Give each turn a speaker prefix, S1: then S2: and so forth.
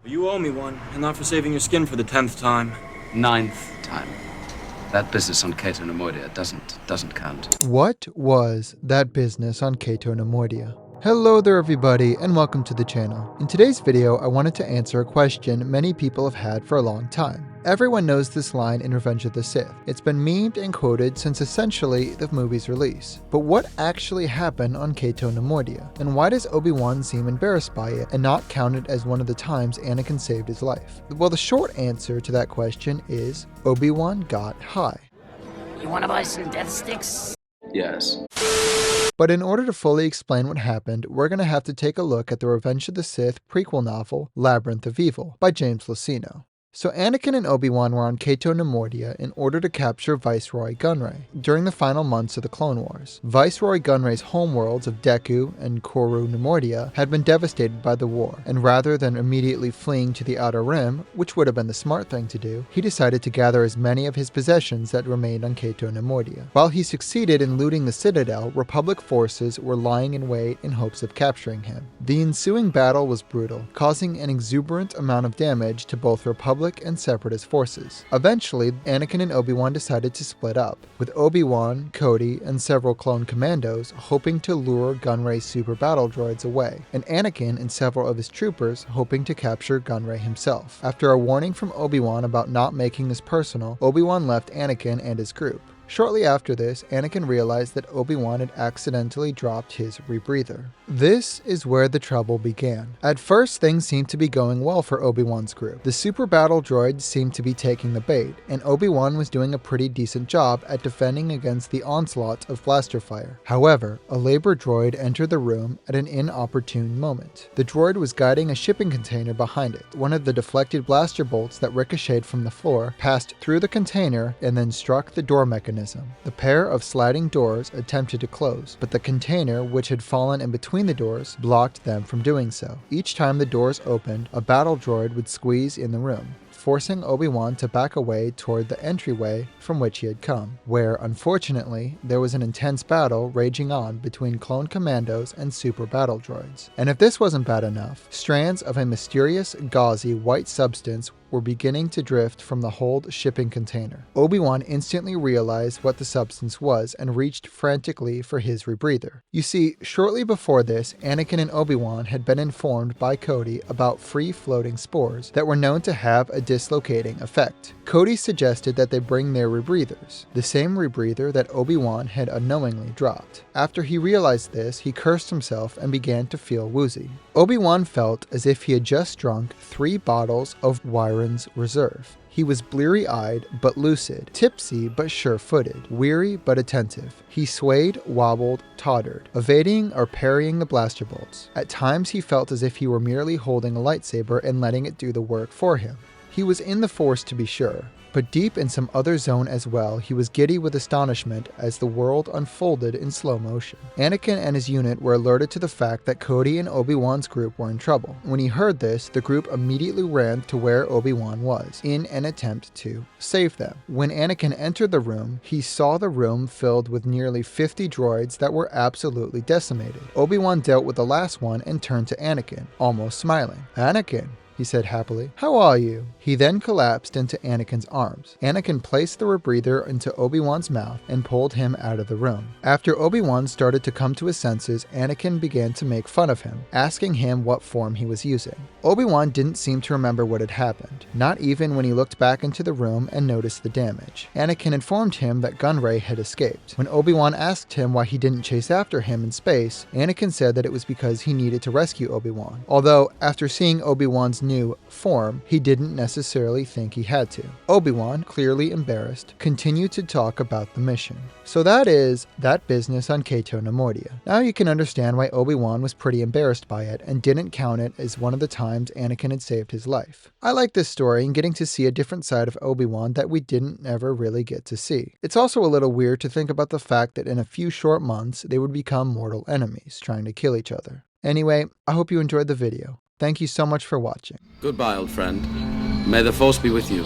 S1: You owe me one, and not for saving your skin for the 10th time.
S2: 9th time. That business on Cato Neimoidia doesn't count.
S3: What was that business on Cato Neimoidia? Hello there everybody, and welcome to the channel. In today's video, I wanted to answer a question many people have had for a long time. Everyone knows this line in Revenge of the Sith. It's been memed and quoted since essentially the movie's release. But what actually happened on Cato Neimoidia? And why does Obi-Wan seem embarrassed by it and not count it as one of the times Anakin saved his life? Well, the short answer to that question is Obi-Wan got high.
S4: You wanna buy some death sticks?
S2: Yes.
S3: But in order to fully explain what happened, we're going to have to take a look at the Revenge of the Sith prequel novel, Labyrinth of Evil, by James Luceno. So Anakin and Obi-Wan were on Cato Neimoidia in order to capture Viceroy Gunray during the final months of the Clone Wars. Viceroy Gunray's homeworlds of Deku and Koru Neimoidia had been devastated by the war, and rather than immediately fleeing to the Outer Rim, which would have been the smart thing to do, he decided to gather as many of his possessions that remained on Cato Neimoidia. While he succeeded in looting the Citadel, Republic forces were lying in wait in hopes of capturing him. The ensuing battle was brutal, causing an exuberant amount of damage to both Republic and Separatist forces. Eventually, Anakin and Obi-Wan decided to split up, with Obi-Wan, Cody, and several clone commandos hoping to lure Gunray's super battle droids away, and Anakin and several of his troopers hoping to capture Gunray himself. After a warning from Obi-Wan about not making this personal, Obi-Wan left Anakin and his group. Shortly after this, Anakin realized that Obi-Wan had accidentally dropped his rebreather. This is where the trouble began. At first, things seemed to be going well for Obi-Wan's group. The super battle droids seemed to be taking the bait, and Obi-Wan was doing a pretty decent job at defending against the onslaught of blaster fire. However, a labor droid entered the room at an inopportune moment. The droid was guiding a shipping container behind it. One of the deflected blaster bolts that ricocheted from the floor passed through the container and then struck the door mechanism. The pair of sliding doors attempted to close, but the container, which had fallen in between the doors, blocked them from doing so. Each time the doors opened, a battle droid would squeeze in the room, forcing Obi-Wan to back away toward the entryway from which he had come, where, unfortunately, there was an intense battle raging on between clone commandos and super battle droids. And if this wasn't bad enough, strands of a mysterious, gauzy white substance were beginning to drift from the hold shipping container. Obi-Wan instantly realized what the substance was and reached frantically for his rebreather. You see, shortly before this, Anakin and Obi-Wan had been informed by Cody about free-floating spores that were known to have a dislocating effect. Cody suggested that they bring their rebreathers, the same rebreather that Obi-Wan had unknowingly dropped. After he realized this, he cursed himself and began to feel woozy. Obi-Wan felt as if he had just drunk 3 bottles of Wyron's Reserve. He was bleary-eyed but lucid, tipsy but sure-footed, weary but attentive. He swayed, wobbled, tottered, evading or parrying the blaster bolts. At times he felt as if he were merely holding a lightsaber and letting it do the work for him. He was in the Force to be sure, but deep in some other zone as well, he was giddy with astonishment as the world unfolded in slow motion. Anakin and his unit were alerted to the fact that Cody and Obi-Wan's group were in trouble. When he heard this, the group immediately ran to where Obi-Wan was, in an attempt to save them. When Anakin entered the room, he saw the room filled with nearly 50 droids that were absolutely decimated. Obi-Wan dealt with the last one and turned to Anakin, almost smiling. "Anakin," he said happily, "how are you?" He then collapsed into Anakin's arms. Anakin placed the rebreather into Obi-Wan's mouth and pulled him out of the room. After Obi-Wan started to come to his senses, Anakin began to make fun of him, asking him what form he was using. Obi-Wan didn't seem to remember what had happened, not even when he looked back into the room and noticed the damage. Anakin informed him that Gunray had escaped. When Obi-Wan asked him why he didn't chase after him in space, Anakin said that it was because he needed to rescue Obi-Wan. Although, after seeing Obi-Wan's new form, he didn't necessarily think he had to. Obi-Wan, clearly embarrassed, continued to talk about the mission. So that is that business on Cato Neimoidia. Now you can understand why Obi-Wan was pretty embarrassed by it and didn't count it as one of the times Anakin had saved his life. I like this story and getting to see a different side of Obi-Wan that we didn't ever really get to see. It's also a little weird to think about the fact that in a few short months they would become mortal enemies, trying to kill each other. Anyway, I hope you enjoyed the video. Thank you so much for watching.
S2: Goodbye, old friend. May the Force be with you.